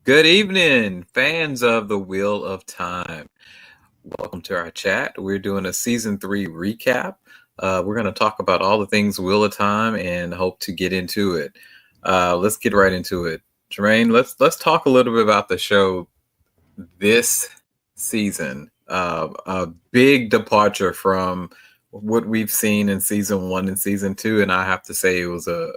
Good evening, fans of the Wheel of Time. Welcome to our chat. We're doing a season 3 recap. We're going to talk about all the things Wheel of Time and hope to get into it. Let's get right into it. Jermaine, let's talk a little bit about the show this season. A big departure from what we've seen in season 1 and season 2, and I have to say it was a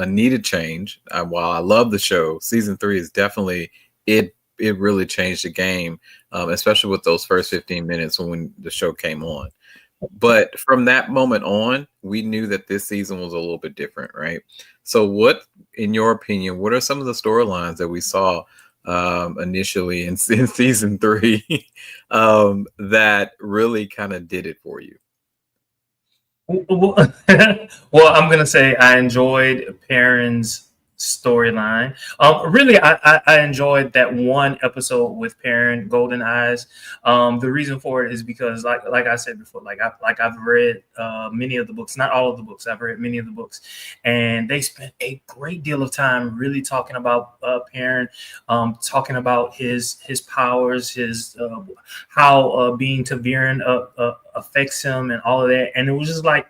needed change. While I love the show, season 3 is definitely it. It really changed the game, especially with those first 15 minutes when the show came on. But from that moment on, we knew that this season was a little bit different, right? So, what, in your opinion, what are some of the storylines that we saw initially in season 3 that really kind of did it for you? Well, I'm gonna say I enjoyed Perrin's storyline. Really, I enjoyed that one episode with Perrin, Golden Eyes. The reason for it is because, like I said before, I've read many of the books, not all of the books. I've read many of the books, and they spent a great deal of time really talking about Perrin, talking about his powers, his how being Taviran affects him, and all of that. And it was just like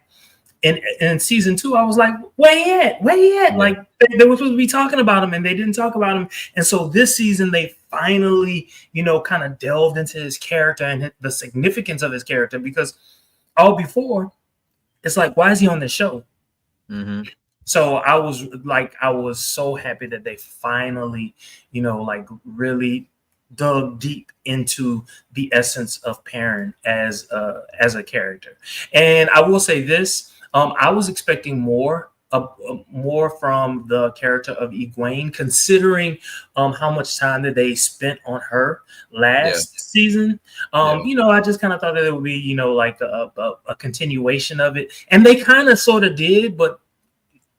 in season 2, I was like, where he at? Where he at? Yeah. Like they were supposed to be talking about him and they didn't talk about him. And so this season they finally, kind of delved into his character and the significance of his character, because all before it's like, why is he on this show? Mm-hmm. So I was so happy that they finally, really dug deep into the essence of Perrin as a character. And I will say this: I was expecting more from the character of Egwene, considering how much time that they spent on her last season. I just kind of thought that it would be, like a continuation of it, and they kind of sort of did, but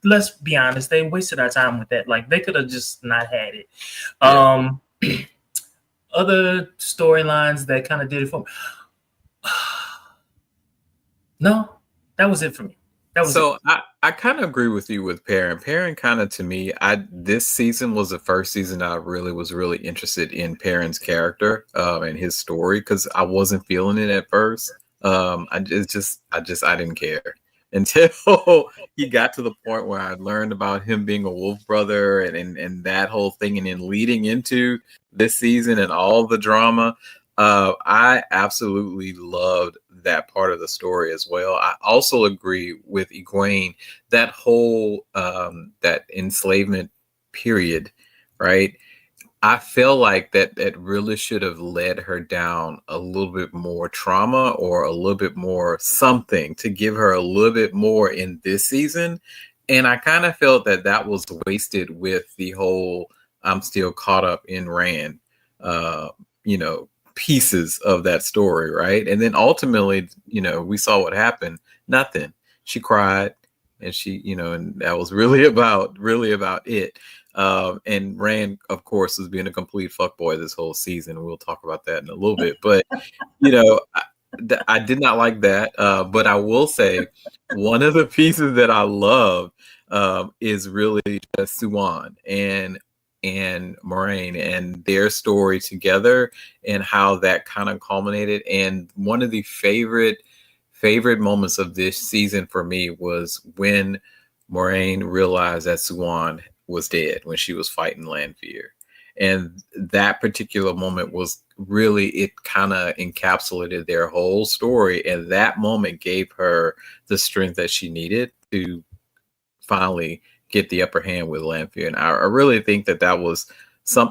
let's be honest, they wasted our time with that. Like they could have just not had it. Other storylines that kind of did it for me. No, that was it for me. So I kind of agree with you with Perrin. Perrin kind of, to me, this season was the first season I really was really interested in Perrin's character and his story, because I wasn't feeling it at first. I didn't care until he got to the point where I learned about him being a wolf brother and that whole thing, and then leading into this season and all the drama. I absolutely loved that part of the story as well. I also agree with Egwene, that whole that enslavement period, right? I feel like that really should have led her down a little bit more trauma or a little bit more something to give her a little bit more in this season. And I kind of felt that was wasted with the whole I'm still caught up in Rand, pieces of that story, right? And then ultimately, we saw what happened. Nothing. She cried, and and that was really about it. And Rand, of course, was being a complete fuckboy this whole season. We'll talk about that in a little bit, but I did not like that. But I will say, one of the pieces that I love is really Siuan and Moraine and their story together, and how that kind of culminated. And one of the favorite moments of this season for me was when Moraine realized that Siuan was dead when she was fighting Lanfear. And that particular moment was really, it kind of encapsulated their whole story. And that moment gave her the strength that she needed to finally get the upper hand with Lanfear. And I really think that was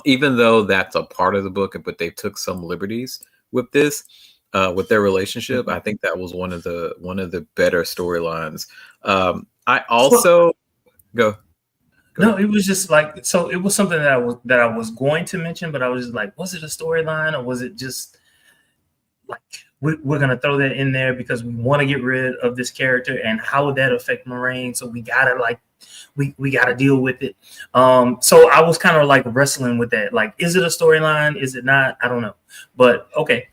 even though that's a part of the book, but they took some liberties with this, with their relationship. I think that was one of the better storylines. I also go. No, it was just like, so it was something that I was going to mention, but I was just like, was it a storyline, or was it just like we're gonna throw that in there because we want to get rid of this character, and how would that affect Moraine? So we gotta we gotta deal with it. So I was kind of like wrestling with that. Like, is it a storyline? Is it not? I don't know. But okay.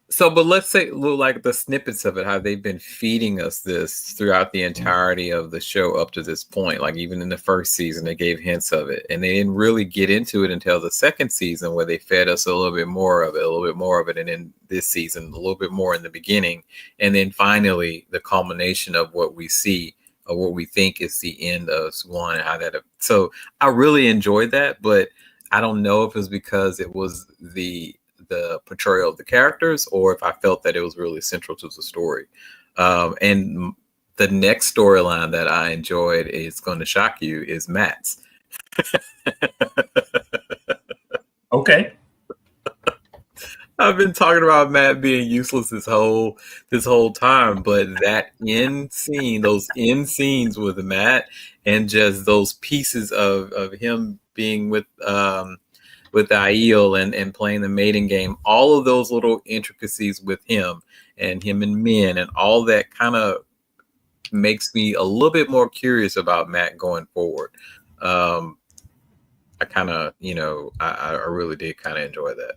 So, but let's say, well, like the snippets of it, how they've been feeding us this throughout the entirety of the show up to this point. Like even in the first season, they gave hints of it, and they didn't really get into it until the second season, where they fed us a little bit more of it, a little bit more of it, and then this season, a little bit more in the beginning, and then finally the culmination of what we see, or what we think is the end of Siuan, and how that. So, I really enjoyed that, but I don't know if it's because it was the portrayal of the characters, or if I felt that it was really central to the story. And the next storyline that I enjoyed, is going to shock you, is Matt's. Okay. I've been talking about Matt being useless this whole time, but that end scene, those end scenes with Matt, and just those pieces of him being with Aiel and playing the mating game, all of those little intricacies with him and Min, and all that kind of makes me a little bit more curious about Matt going forward. I kind of, I really did kind of enjoy that.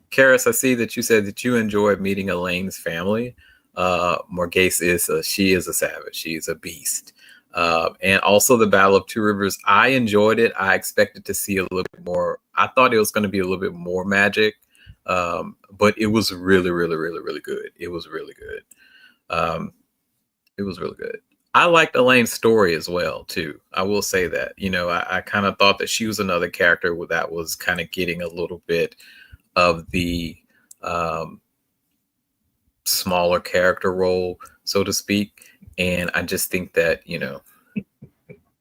Karis, I see that you said that you enjoyed meeting Elaine's family. Morghese she is a savage. She is a beast. And also the Battle of Two Rivers. I enjoyed it. I expected to see a little bit more. I thought it was going to be a little bit more magic, but it was really, really, really, really good. It was really good. It was really good. I liked Elaine's story as well, too. I will say that. I kind of thought that she was another character that was kind of getting a little bit of the smaller character role, so to speak. And I just think that,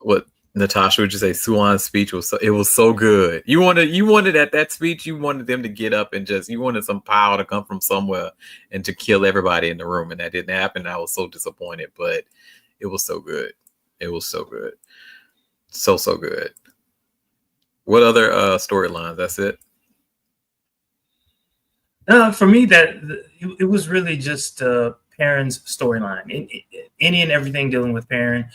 what Natasha would just say, Siuan's speech was so good. You wanted at that speech, you wanted them to get up and you wanted some power to come from somewhere and to kill everybody in the room. And that didn't happen. I was so disappointed, but it was so good. It was so good. So good. What other storylines? That's it. For me, it was really just Perrin's storyline, any and everything dealing with Perrin.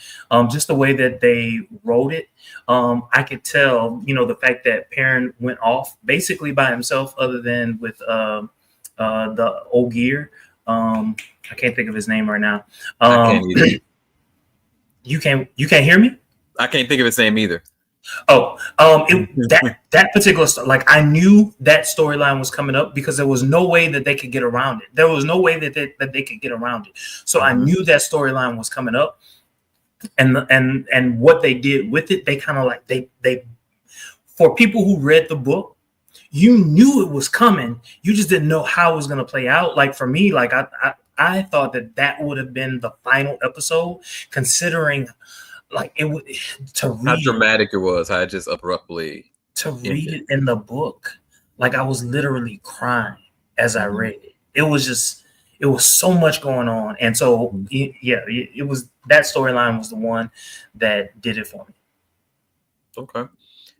Just the way that they wrote it, I could tell, the fact that Perrin went off basically by himself, other than with the Ogier. I can't think of his name right now. I can't either. You can't hear me? I can't think of his name either. Oh, that particular like I knew that storyline was coming up, because there was no way that they could get around it. There was no way that they could get around it. So I knew that storyline was coming up, and what they did with it, they kind of like they for people who read the book, you knew it was coming. You just didn't know how it was going to play out. Like for me, like I thought that would have been the final episode, considering. Like it would how dramatic it was. How it just abruptly read it in the book. Like I was literally crying as I read it. It was so much going on, and so it was that storyline was the one that did it for me. Okay,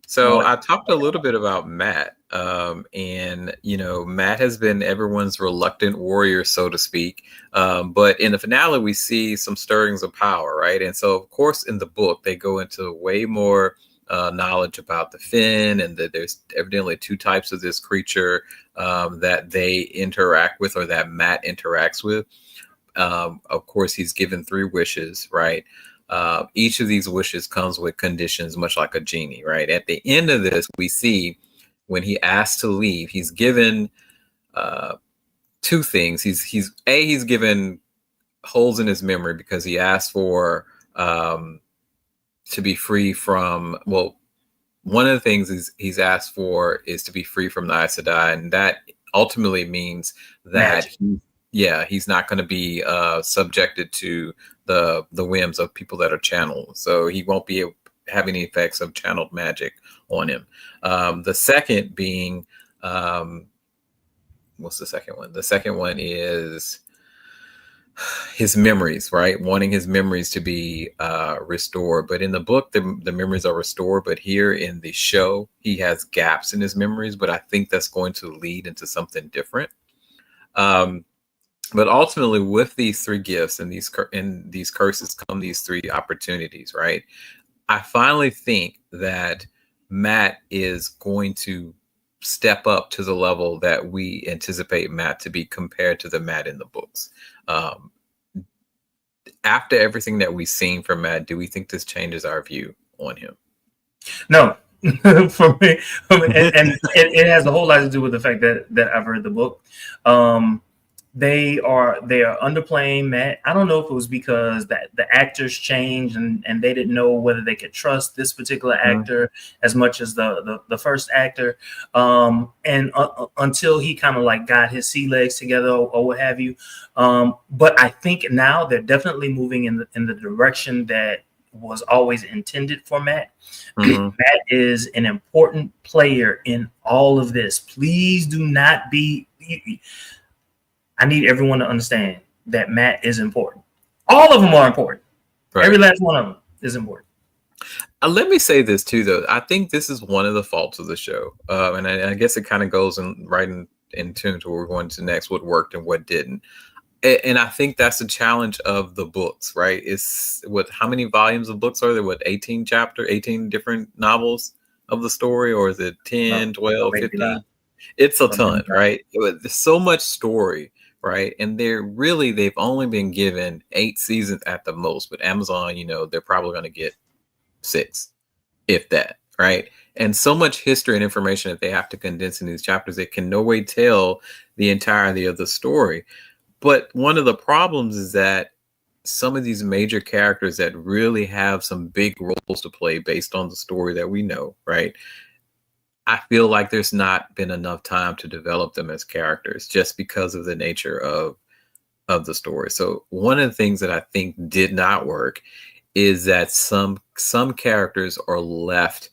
so I talked a little bit about Matt, and Matt has been everyone's reluctant warrior, so to speak. But in the finale, we see some stirrings of power, right? And so, of course, in the book, they go into way more knowledge about the Finn, and that there's evidently two types of this creature that they interact with, or that Matt interacts with. Of course, he's given 3 wishes, right? Each of these wishes comes with conditions, much like a genie, right? At the end of this, we see when he asks to leave, he's given 2 things. He's given holes in his memory, because he asked for to be free from, well, one of the things he's asked for is to be free from the Aes Sedai, and that ultimately means that he's not going to be subjected to the whims of people that are channeled. So he won't be have any effects of channeled magic on him. The second being, what's the second one? The second one is his memories, right? Wanting his memories to be restored. But in the book, the memories are restored. But here in the show, he has gaps in his memories. But I think that's going to lead into something different. But ultimately, with these 3 gifts and these curses come these 3 opportunities, right? I finally think that Matt is going to step up to the level that we anticipate Matt to be compared to the Matt in the books. Um, After everything that we've seen from Matt, do we think this changes our view on him? No, for me, and it has a whole lot to do with the fact that I've read the book. They are underplaying Matt. I don't know if it was because that the actors changed and they didn't know whether they could trust this particular actor as much as the first actor. Until he kind of like got his sea legs together or what have you. But I think now they're definitely moving in the direction that was always intended for Matt. Matt is an important player in all of this. Please do not be. I need everyone to understand that Matt is important. All of them are important. Right. Every last one of them is important. Let me say this too, though. I think this is one of the faults of the show, and I guess it kind of goes right in tune to what we're going to next. What worked and what didn't. And I think that's the challenge of the books, right? It's how many volumes of books are there? 18 different novels of the story, or is it 10, 12, 15? It's a ton, right? There's so much story, right? And they've only been given 8 seasons at the most. But Amazon, they're probably going to get 6, if that, right? And so much history and information that they have to condense in these chapters, they can no way tell the entirety of the story. But one of the problems is that some of these major characters that really have some big roles to play based on the story that we know, right? I feel like there's not been enough time to develop them as characters just because of the nature of the story. So one of the things that I think did not work is that some characters are left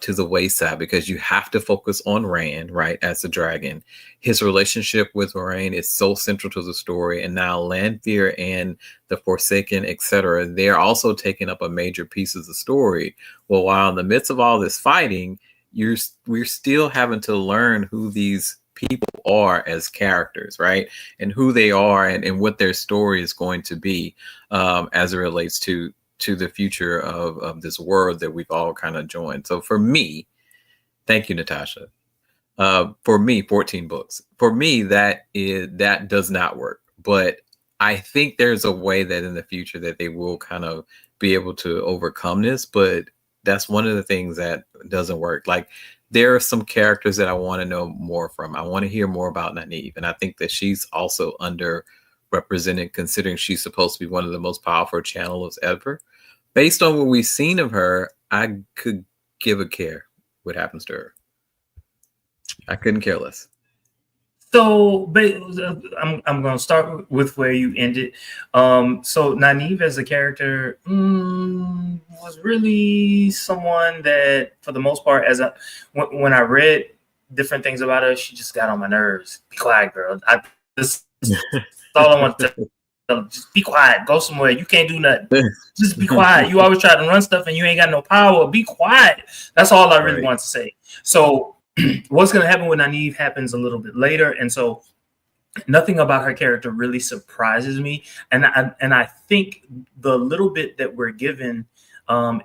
to the wayside because you have to focus on Rand, right, as the dragon. His relationship with Moiraine is so central to the story, and now Lanfear and the Forsaken, etc., they're also taking up a major piece of the story. Well, while in the midst of all this fighting, we're still having to learn who these people are as characters, right, and who they are and what their story is going to be as it relates to the future of this world that we've all kind of joined. So for me, thank you, Natasha. For me, 14 books. For me, that does not work. But I think there's a way that in the future that they will kind of be able to overcome this. But that's one of the things that doesn't work. Like, there are some characters that I want to know more from. I want to hear more about Nynaeve. And I think that she's also underrepresented, considering she's supposed to be one of the most powerful channelers ever. Based on what we've seen of her, I could give a care what happens to her. I couldn't care less. So I'm going to start with where you ended. So Nynaeve as a character was really someone that, for the most part, when I read different things about her, she just got on my nerves. Be quiet, girl. That's all I want to. Just be quiet. Go somewhere. You can't do nothing. Just be quiet. You always try to run stuff and you ain't got no power. Be quiet. That's all I really want to say. So what's going to happen with Nynaeve happens a little bit later. And so nothing about her character really surprises me. And I think the little bit that we're given, I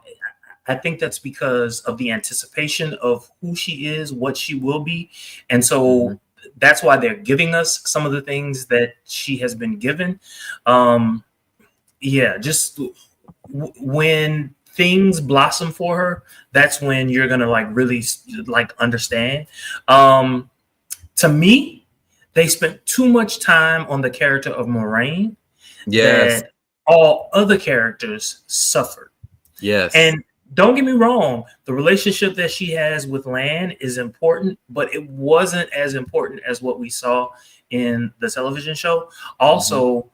think that's because of the anticipation of who she is, what she will be. And so that's why they're giving us some of the things that she has been given. Just when things blossom for her, that's when you're gonna really understand. To me, they spent too much time on the character of Moiraine. Yes. That all other characters suffered. Yes. And don't get me wrong, the relationship that she has with Lan is important, but it wasn't as important as what we saw in the television show. Also,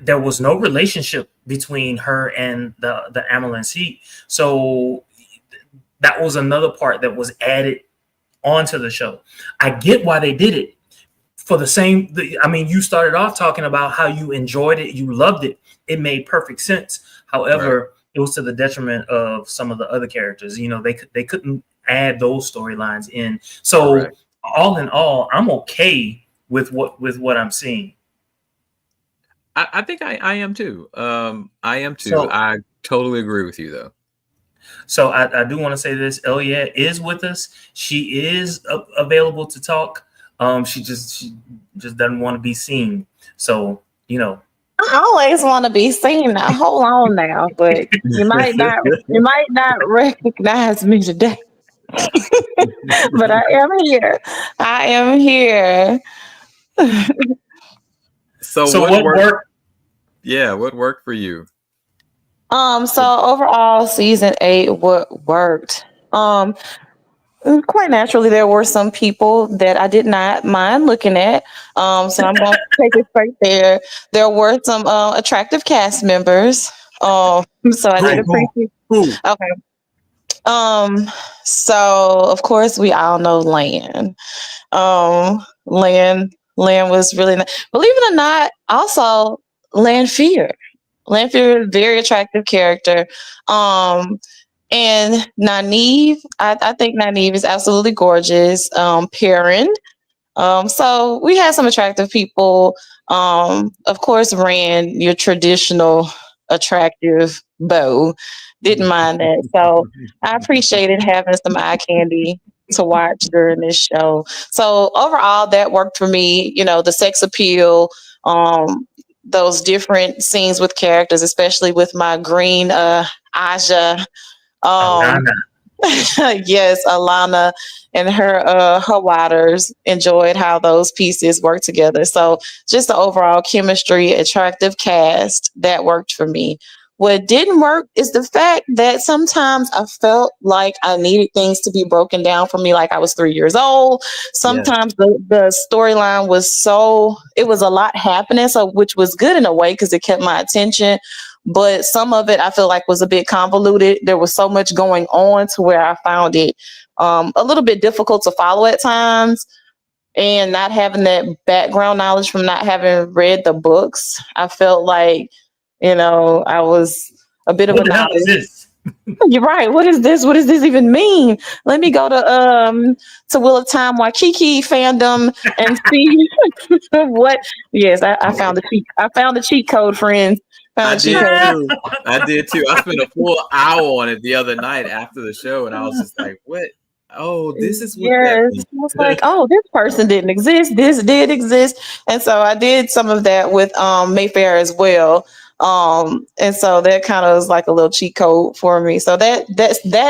there was no relationship between her and the Amelin Seat. So that was another part that was added onto the show. I get why they did it. For the same, you started off talking about how you enjoyed it, you loved it. It made perfect sense. However, it was to the detriment of some of the other characters. They couldn't add those storylines in. So all in all, I'm okay with what I'm seeing. I think I am too. I am too. So, I totally agree with you, though. So I do want to say this. Elia is with us. She is available to talk. She just doesn't want to be seen. So I always want to be seen now. Hold on now, but you might not recognize me today. But I am here. I am here. So so what what worked? worked? Yeah, what worked for you? So overall season 8 what worked. Quite naturally there were some people that I did not mind looking at. So I'm gonna take it straight there. There were some attractive cast members. So I did Who? appreciate. Who? Okay. Um, so of course we all know Lan. Lan was really believe it or not, also Lanfear. Lanfear, very attractive character. Um, and Nynaeve, I think Nynaeve is absolutely gorgeous. Perrin, so we had some attractive people. Of course, Rand, your traditional attractive beau, didn't mind that. So I appreciated having some eye candy to watch during this show. So overall, that worked for me. You know, the sex appeal, those different scenes with characters, especially with my green Aja. Um, Alana. yes, Alana and her waters enjoyed how those pieces work together. So just the overall chemistry, attractive cast that worked for me. What didn't work is the fact that sometimes I felt like I needed things to be broken down for me, like I was 3 years old. Yeah. Sometimes the storyline was it was a lot happening, so which was good in a way because it kept my attention, but some of it I feel like was a bit convoluted. There was so much going on to where I found it a little bit difficult to follow at times. And not having that background knowledge from not having read the books, I felt like, I was a bit of a What the hell is novice. this? You're right. What is this? What does this even mean? Let me go to Wheel of Time Waikiki fandom and see what. Yes, I found the cheat. I found the cheat code, friends. I Found the cheat did code. too. I did too. I spent a full hour on it the other night after the show, and I was just like, "What? Oh, this is what that Yes, means." I was like, oh, this person didn't exist. This did exist, and so I did some of that with Mayfair as well. And so that kind of was like a little cheat code for me. So that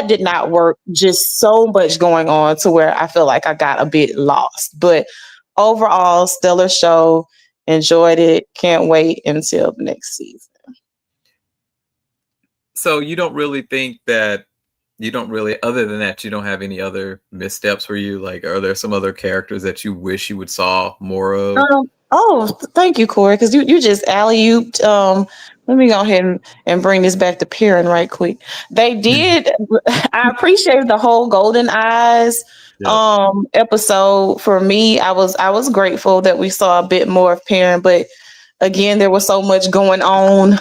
did not work. Just so much going on to where I feel like I got a bit lost. But overall, stellar show. Enjoyed it. Can't wait until next season. So you don't really think that you don't really, other than that, you don't have any other missteps for you? Like, are there some other characters that you wish you would saw more of? Thank you, Corey, because you just alley ooped. Let me go ahead and bring this back to Perrin right quick. They did. I appreciated the whole Golden Eyes Yeah. episode. For me, I was grateful that we saw a bit more of Perrin, but again, there was so much going on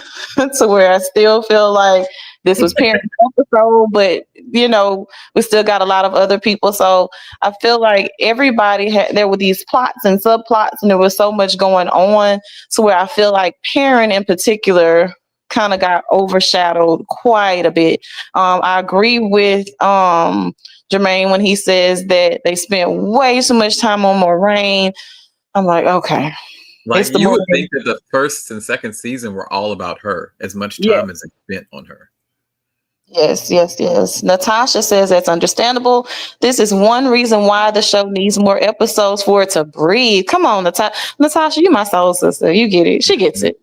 to where I still feel like this was Perrin's episode, but we still got a lot of other people. So I feel like everybody there were these plots and subplots, and there was so much going on to where I feel like Perrin in particular kind of got overshadowed quite a bit. I agree with Jermaine when he says that they spent way too much time on Moraine. I'm like, okay. Like, It's the you would Moraine. think that the first and second season were all about her, as much Yeah. time as they spent on her. Yes, yes, yes. Natasha says that's understandable. This is one reason why the show needs more episodes for it to breathe. Come on, Natasha, you my soul sister. You get it. She gets it.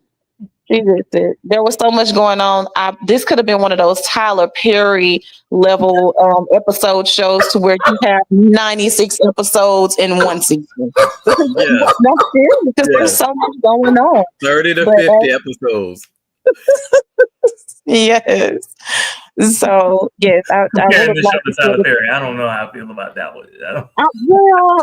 She gets it. There was so much going on. This could have been one of those Tyler Perry level episode shows to where you have 96 episodes in one season. Yes. That's it, because there's Yes. so much going on. 30 to But, 50 episodes. Yes. So yes, I would Comparing have this show liked to to see Tyler it. Perry, I don't know how I feel about that one. Well,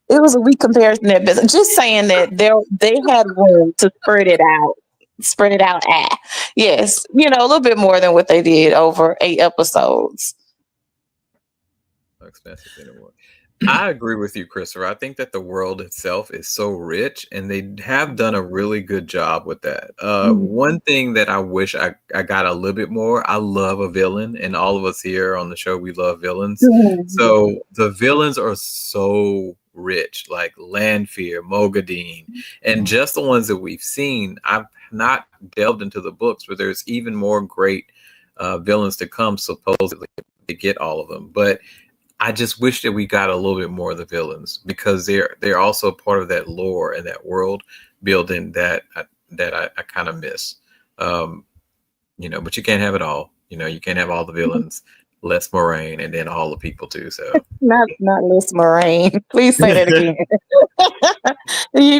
it was a weak comparison there, but just saying that they had room to spread it out. Spread it out. Yes, a little bit more than what they did over 8 episodes. Expensive anymore. I agree with you, Christopher. I think that the world itself is so rich, and they have done a really good job with that. One thing that I wish I got a little bit more, I love a villain, and all of us here on the show, we love villains. So the villains are so rich, like Lanfear, Mogadine, and just the ones that we've seen. I've not delved into the books, but there's even more great villains to come, supposedly, to get all of them. But I just wish that we got a little bit more of the villains, because they're also part of that lore and that world building that I kind of miss. But you can't have it all. You can't have all the villains, less Moraine, and then all the people too. So Not Liz Moraine. Please say that again. we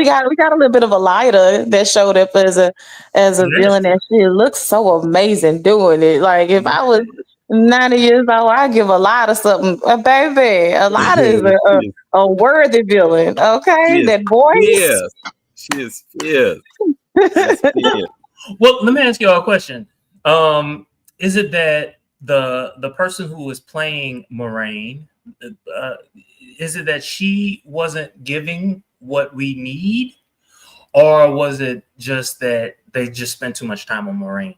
got a little bit of a lighter that showed up as a villain, and she looks so amazing doing it. Like, if I was 90 years old, I'd give a lot of something. Baby, a lot is a worthy villain. Okay, that voice. Yes, she is fierce. Well, let me ask you all a question. Is it that the person who was playing Moraine, is it that she wasn't giving what we need, or was it just that they just spent too much time on Moraine?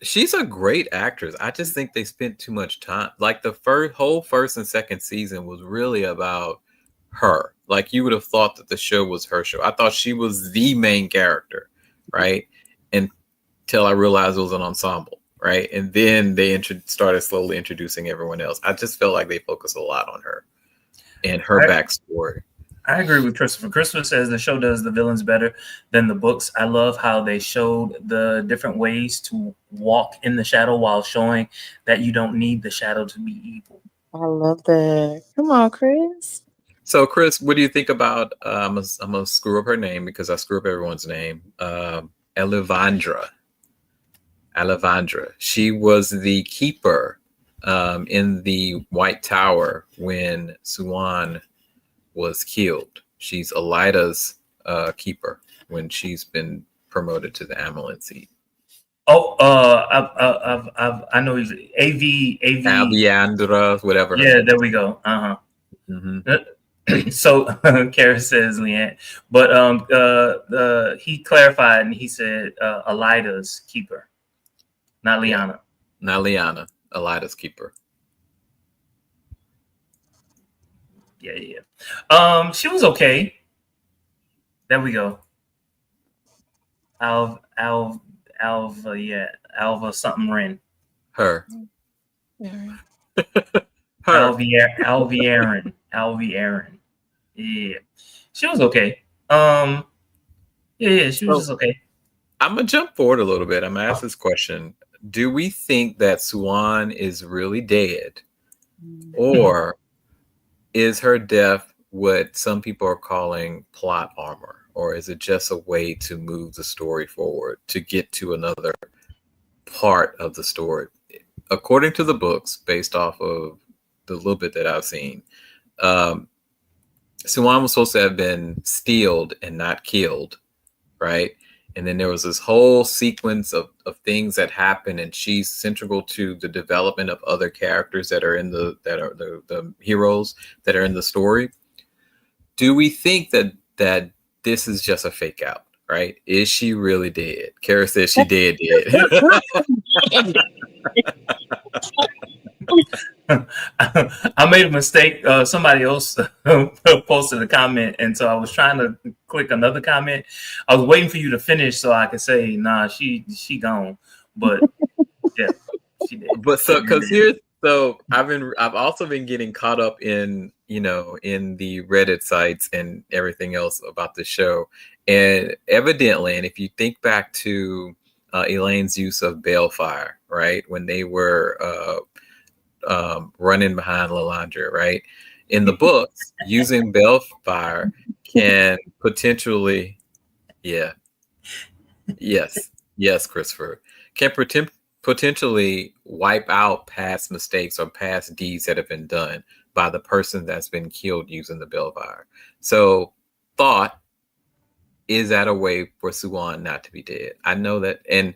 She's a great actress. I just think they spent too much time. Like, the whole first and second season was really about her. Like, you would have thought that the show was her show. I thought she was the main character, right? Until I realized it was an ensemble, right? And then they started slowly introducing everyone else. I just felt like they focused a lot on her and her backstory. I agree with Christopher. Christopher says the show does the villains better than the books. I love how they showed the different ways to walk in the shadow while showing that you don't need the shadow to be evil. I love that. Come on, Chris. So, Chris, what do you think about, I'm going to screw up her name because I screw up everyone's name, Elevandra. She was the keeper in the White Tower when Siuan was killed. She's Elida's keeper when she's been promoted to the Amelin seat. Oh, I know he's Albiandra, whatever. Yeah, there we go. So Kara says Leanne, but he clarified and he said Elida's keeper, not Lyanna. Not Lyanna, Elida's keeper. Yeah. She was okay. There we go. Alva something Ren. Her. Alvi Aaron. Yeah. She was okay. Yeah, she was just okay. I'm gonna jump forward a little bit. I'm gonna ask this question. Do we think that Siuan is really dead? Or is her death what some people are calling plot armor? Or is it just a way to move the story forward, to get to another part of the story? According to the books, based off of the little bit that I've seen, Siuan was supposed to have been steeled and not killed, right? And then there was this whole sequence of things that happened, and she's central to the development of other characters that are the heroes that are in the story. Do we think that this is just a fake out, right? Is she really dead? Kara says she dead. I made a mistake. Somebody else posted a comment, and so I was trying to click another comment. I was waiting for you to finish so I could say, "Nah, she gone." But yeah, she did. But I've also been getting caught up in the Reddit sites and everything else about the show, and evidently, and if you think back to Elaine's use of balefire, right, when they were running behind Lilandra, right? In the books, using balefire can potentially, yes, Christopher, can potentially wipe out past mistakes or past deeds that have been done by the person that's been killed using the balefire. So, thought, is that a way for Siuan not to be dead? I know that, and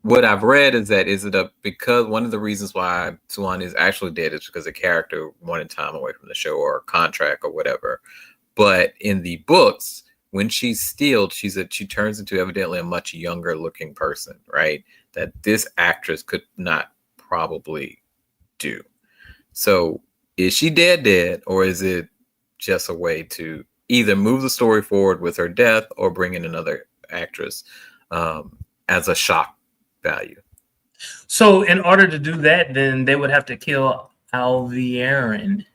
what I've read is that because one of the reasons why Siuan is actually dead is because the character wanted time away from the show or a contract or whatever. But in the books, when she's steeled, she turns into evidently a much younger looking person, right? That this actress could not probably do. So is she dead, or is it just a way to either move the story forward with her death or bring in another actress as a shock value? So in order to do that, then they would have to kill Alviarin,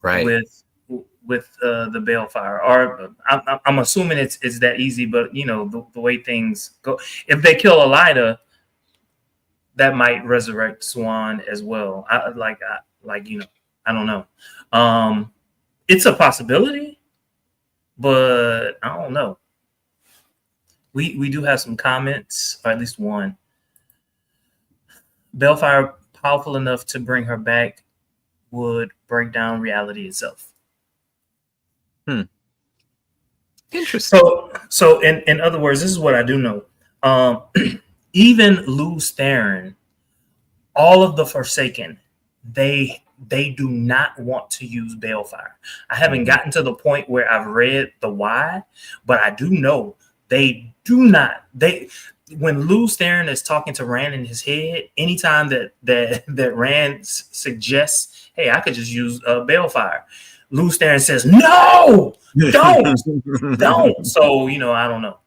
Right. with the Balefire. Or I'm assuming it's that easy, but you know the way things go. If they kill Elida, that might resurrect Siuan as well. I don't know. It's a possibility, but I don't know. We do have some comments, or at least one. Balefire powerful enough to bring her back would break down reality itself. Interesting. So in other words, this is what I do know. Even Lews Therin, all of the Forsaken, they do not want to use Balefire. I haven't gotten to the point where I've read the why, but I do know they do not. When Lews Therin is talking to Rand in his head, anytime that Rand suggests, "Hey, I could just use Balefire," Lews Therin says, "No, don't." So I don't know.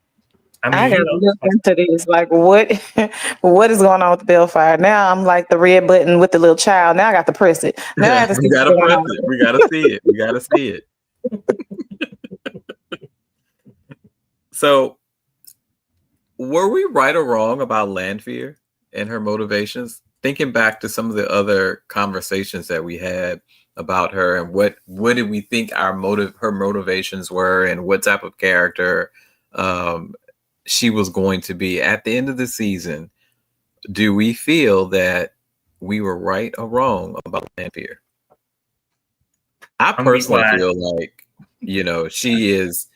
I gotta look into this. Like, what is going on with the Balefire? Now I'm like the red button with the little child. Now I got to press it. Now I have to see we gotta press it. We gotta see it. We gotta see it. So, were we right or wrong about Lanfear and her motivations? Thinking back to some of the other conversations that we had about her, and what did we think her motivations were, and what type of character she was going to be at the end of the season? Do we feel that we were right or wrong about Lanfear? I personally feel like, she is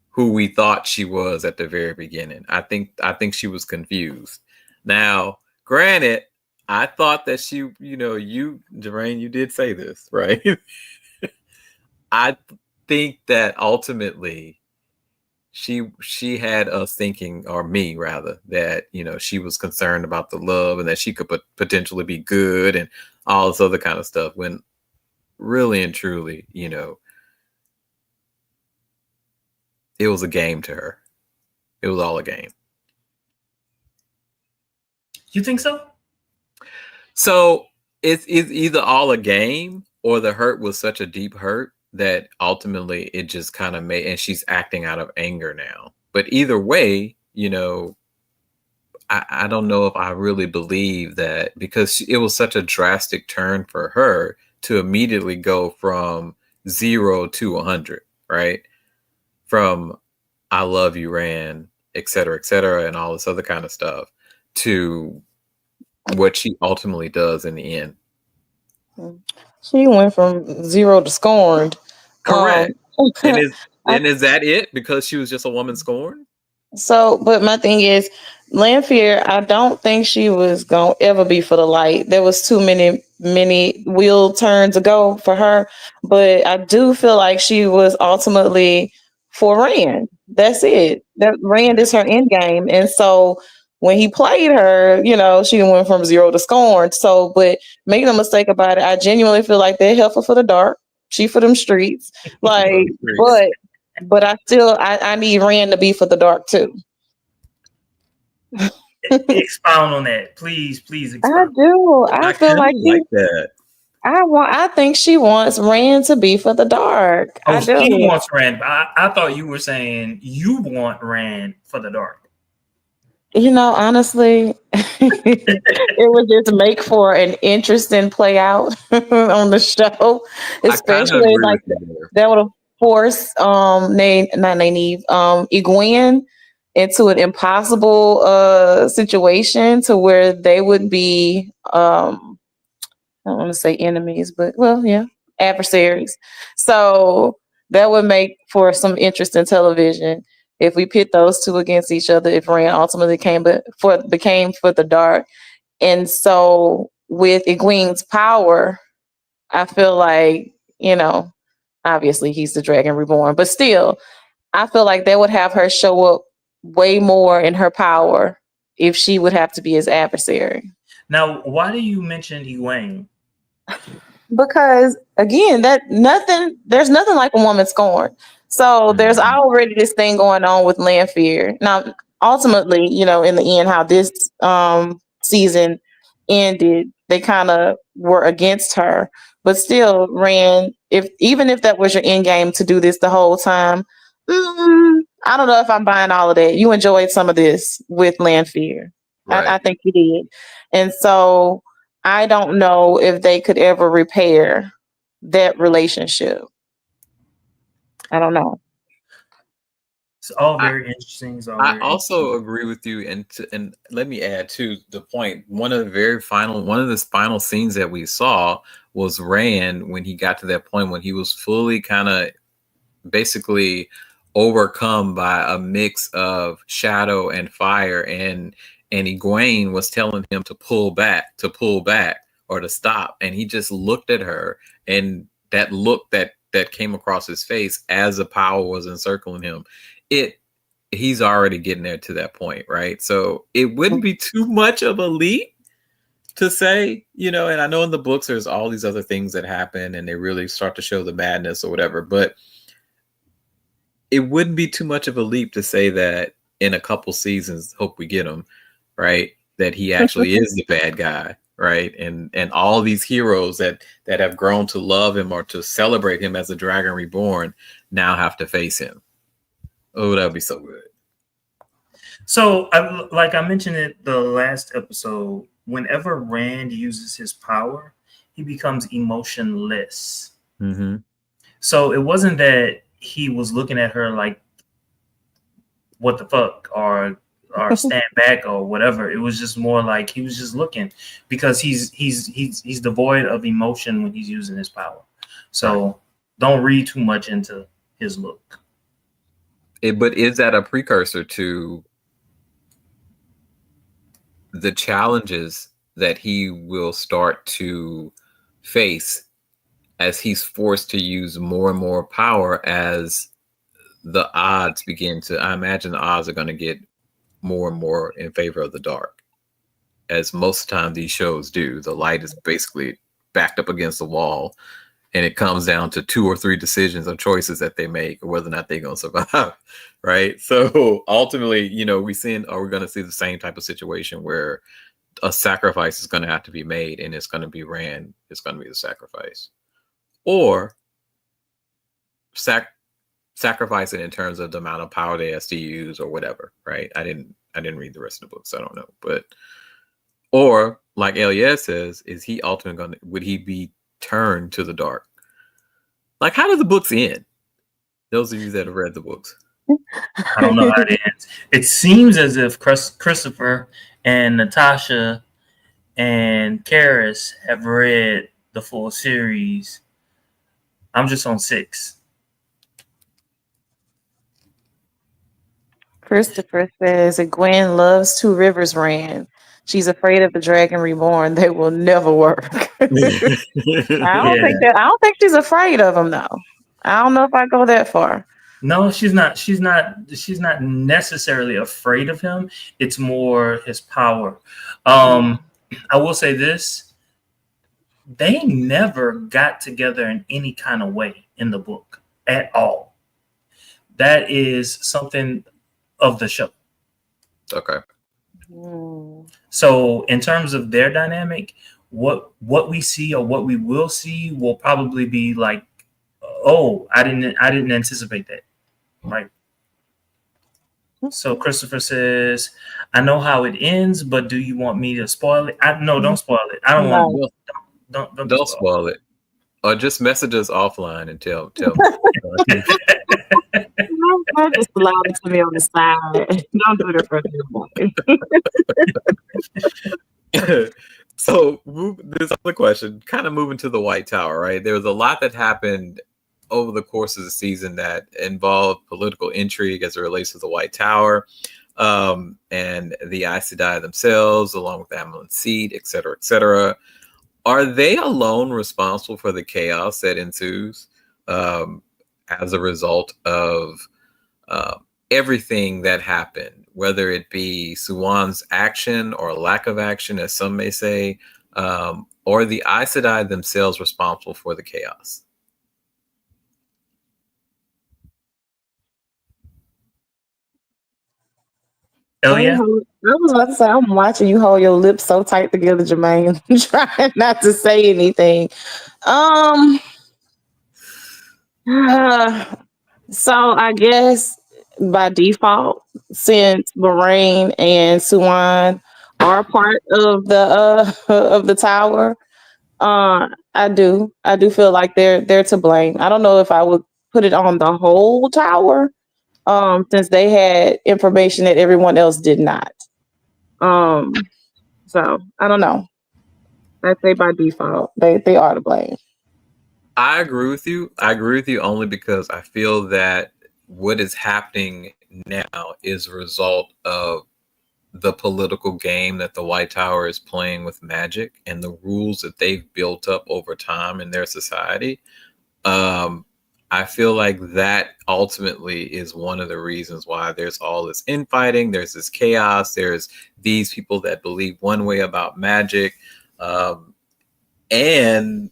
who we thought she was at the very beginning. I think she was confused. Now, granted, I thought that she, Derain, you did say this, right? I think that ultimately she had us thinking, or me rather, that she was concerned about the love and that she could potentially be good and all this other kind of stuff, when really and truly, it was a game to her. It was all a game. You think so? So it's either all a game, or the hurt was such a deep hurt that ultimately it just kind of made, and she's acting out of anger now. But either way, I don't know if I really believe that, because it was such a drastic turn for her to immediately go from 0 to 100, right? From "I love you, Rand," et cetera, and all this other kind of stuff, to what she ultimately does in the end. She went from 0 to scorned. Correct. And is that it? Because she was just a woman scorned? So, but my thing is, Lanfear, I don't think she was gonna ever be for the light. There was too many wheel turns ago for her. But I do feel like she was ultimately for Rand. That's it. That Rand is her end game. And so when he played her, she went from 0 to scorned. So, but make no mistake about it, I genuinely feel like they're helpful for the dark. She for them streets. Like, but I need Rand to be for the dark too. Expound on that, please expound. I do. I feel like that. I think she wants Rand to be for the dark. Oh, she wants Rand. I thought you were saying you want Rand for the dark. Honestly, it would just make for an interesting play out on the show, especially like that would have forced not Nynaeve, Egwene into an impossible situation to where they would be I don't want to say enemies, but adversaries. So that would make for some interesting television. if we pit those two against each other, if Rand ultimately became for the dark. And so with Egwene's power, I feel like, obviously he's the dragon reborn, but still, I feel like they would have her show up way more in her power if she would have to be his adversary. Now, why do you mention Egwene? Because again, there's nothing like a woman scorned. So there's already this thing going on with Lanfear. Now, ultimately, in the end, how this season ended, they kind of were against her. But still, Rand, even if that was your end game to do this the whole time, I don't know if I'm buying all of that. You enjoyed some of this with Lanfear. Right. I think you did. And so I don't know if they could ever repair that relationship. I don't know. It's all very interesting. I also agree with you, and let me add to the point. One of the final scenes that we saw was Rand when he got to that point when he was fully kind of basically overcome by a mix of shadow and fire, and Egwene was telling him to pull back or to stop, and he just looked at her, and that look that came across his face as the power was encircling him, he's already getting there to that point, right? So it wouldn't be too much of a leap to say, and I know in the books there's all these other things that happen and they really start to show the madness or whatever, but it wouldn't be too much of a leap to say that in a couple seasons, hope we get him, right, that he actually is the bad guy, right? And all these heroes that have grown to love him or to celebrate him as a dragon reborn now have to face him. Oh, that would be so good. So, like I mentioned in the last episode, whenever Rand uses his power, he becomes emotionless. Mm-hmm. So it wasn't that he was looking at her like, what the fuck, or stand back or whatever. It was just more like he was just looking, because he's devoid of emotion when he's using his power. So don't read too much into his look. But is that a precursor to the challenges that he will start to face as he's forced to use more and more power as the odds begin to, I imagine the odds are going to get more and more in favor of the dark, as most of the time these shows do. The light is basically backed up against the wall, and it comes down to 2 or 3 decisions or choices that they make, or whether or not they're going to survive, right? So ultimately, we're going to see the same type of situation where a sacrifice is going to have to be made, and it's going to be Rand. It's going to be the sacrifice, or sacrifice it in terms of the amount of power they has to use or whatever, right? I didn't read the rest of the books. I don't know, or like Elias says, is he ultimately would he be turned to the dark? Like, how do the books end? Those of you that have read the books. I don't know how it ends. It seems as if Christopher and Natasha and Karis have read the full series. I'm just on 6. Christopher says Egwene loves Two Rivers Rand. She's afraid of the dragon reborn. They will never work. I don't think she's afraid of him though. I don't know if I go that far. No, she's not. She's not necessarily afraid of him. It's more his power. I will say this: they never got together in any kind of way in the book at all. That is something of the show. Okay. So in terms of their dynamic, what we see or what we will see will probably be like, oh, I didn't anticipate that. Right. So Christopher says, I know how it ends, but do you want me to spoil it? No, don't spoil it. I don't want don't spoil it. Or just message us offline and tell me. Just allow it to me on the side. Don't do it for me. So this other question, kind of moving to the White Tower, right? There was a lot that happened over the course of the season that involved political intrigue as it relates to the White Tower, and the Aes Sedai themselves, along with Amelin Seed, et cetera, et cetera. Are they alone responsible for the chaos that ensues as a result of everything that happened, whether it be Siuan's action or lack of action, as some may say, or the Aes Sedai themselves responsible for the chaos? Elia? I was about to say, I'm watching you hold your lips so tight together, Jermaine, trying not to say anything. So I guess by default, since Bahrain and Siuan are part of the of the tower, I do feel like they're to blame. I don't know if I would put it on the whole tower, since they had information that everyone else did not. So I don't know. I'd say by default, they are to blame. I agree with you. I agree with you only because I feel that what is happening now is a result of the political game that the White Tower is playing with magic and the rules that they've built up over time in their society. I feel like that ultimately is one of the reasons why there's all this infighting, there's this chaos, there's these people that believe one way about magic. And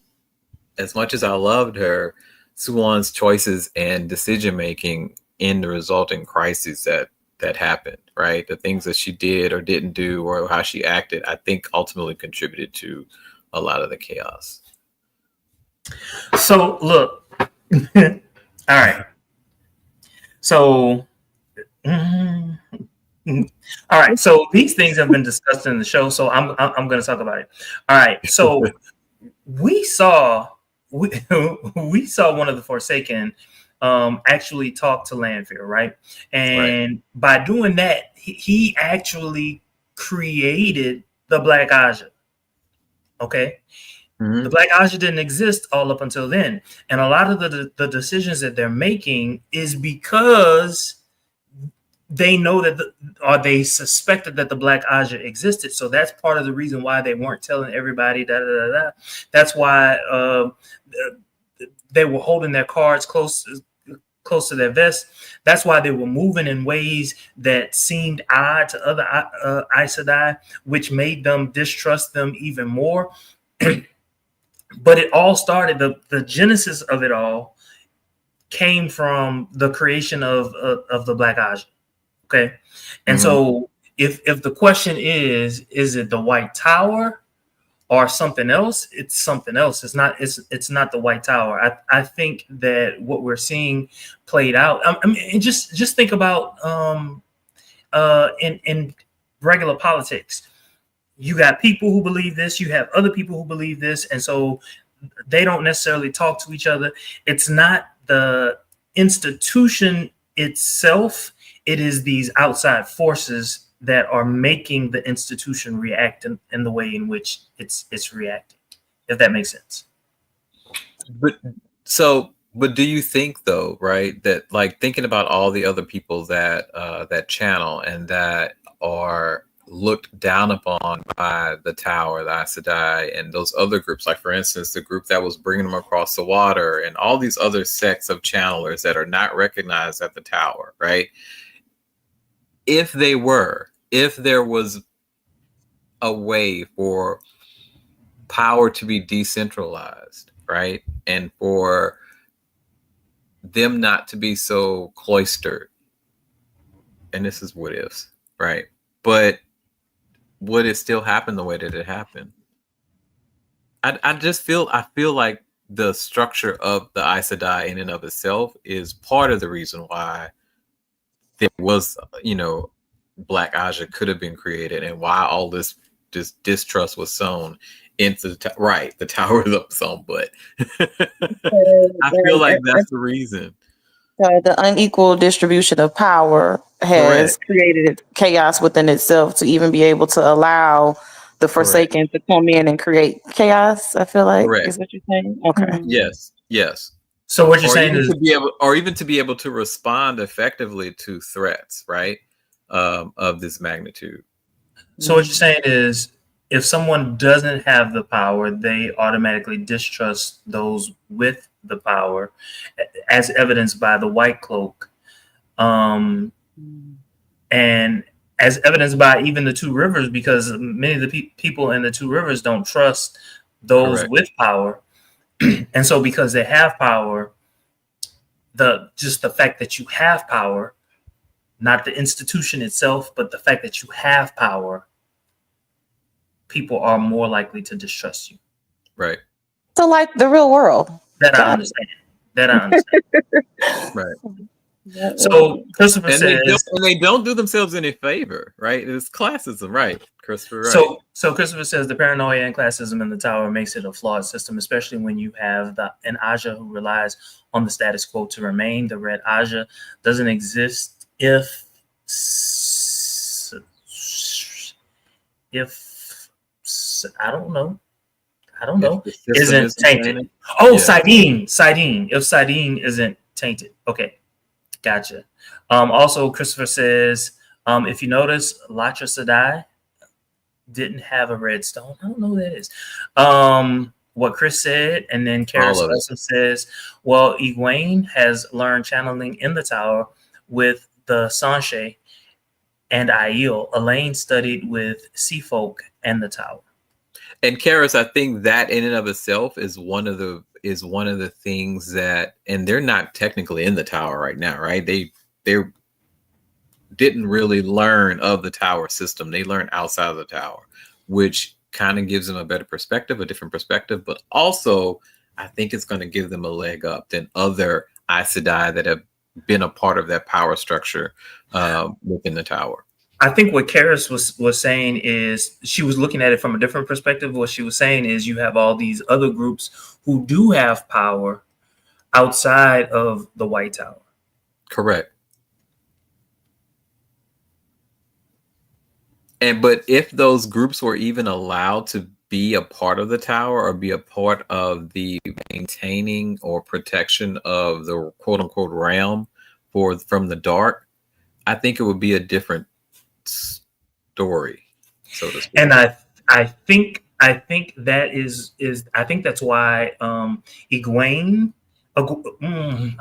as much as I loved her, Siuan's choices and decision making in the resulting crises that happened, right? The things that she did or didn't do or how she acted, I think ultimately contributed to a lot of the chaos. So look, all right. So, all right. So these things have been discussed in the show. So I'm going to talk about it. All right. So we saw one of the Forsaken actually talk to Lanfear, right? And by doing that, he actually created the Black Aja. Okay. Mm-hmm. The Black Aja didn't exist all up until then. And a lot of the decisions that they're making is because they know that they suspected that the Black Aja existed. So that's part of the reason why they weren't telling everybody. That's why they were holding their cards close to their vest. That's why they were moving in ways that seemed odd to other Aes Sedai, which made them distrust them even more. But it all started, the genesis of it all came from the creation of the Black Aja. Okay. And so if the question is it the White Tower or something else? It's something else. It's not the White Tower. I think that what we're seeing played out. I mean, just think about in regular politics. You got people who believe this, you have other people who believe this, and so they don't necessarily talk to each other. It's not the institution itself, it is these outside forces that are making the institution react in the way in which it's reacting, if that makes sense. But do you think though, right, that like thinking about all the other people that that channel and that are looked down upon by the Tower, the Aes Sedai, and those other groups, like for instance, the group that was bringing them across the water and all these other sects of channelers that are not recognized at the Tower, right? If there was a way for power to be decentralized, right? And for them not to be so cloistered, and this is what ifs, right? But would it still happen the way that it happened? I feel like the structure of the Aes Sedai in and of itself is part of the reason why there was, Black Aja could have been created and why all this distrust was sown into the Tower is up its own butt. I feel like that's the reason. The unequal distribution of power has created chaos within itself to even be able to allow the Forsaken to come in and create chaos. I feel like is what you're saying. Okay. Yes. So what you're or saying even is, to be able to respond effectively to threats, right? Of this magnitude. so what you're saying is, if someone doesn't have the power, they automatically distrust those with the power, as evidenced by the white cloak, and as evidenced by even the two rivers, because many of the people in the two rivers don't trust those Correct. with power, and so because they have power, the fact that you have power, not the institution itself, but the fact that you have power, people are more likely to distrust you. Right. So like the real world. That I Got understand. That I understand. Right. So Christopher And says, they don't do themselves any favor, right? It's classism, right? Christopher, right? So Christopher says the paranoia and classism in the tower makes it a flawed system, especially when you have an Aja who relies on the status quo to remain. The red Aja doesn't exist if I don't know. If the system Isn't tainted. Oh, yeah. Sidene. If Sidene isn't tainted. Okay. Gotcha. Also, Christopher says, if you notice, Aes Sedai didn't have a red stone. I don't know who that is. What Chris said, and then Karis also says, well, Egwene has learned channeling in the tower with the Sanche and Aiel. Elaine studied with Sea Folk and the tower. And Karis, I think that in and of itself is one of the things that, and they're not technically in the tower right now, right? They didn't really learn of the tower system. They learned outside of the tower, which kind of gives them a better perspective, a different perspective, but also I think it's going to give them a leg up than other Aes Sedai that have been a part of that power structure within the tower. I think what Karis was saying is she was looking at it from a different perspective. What she was saying is you have all these other groups who do have power outside of the White Tower. Correct. But if those groups were even allowed to be a part of the tower or be a part of the maintaining or protection of the quote unquote realm from the dark, I think it would be a different story, so to speak. And I think that is I think that's why Egwene. I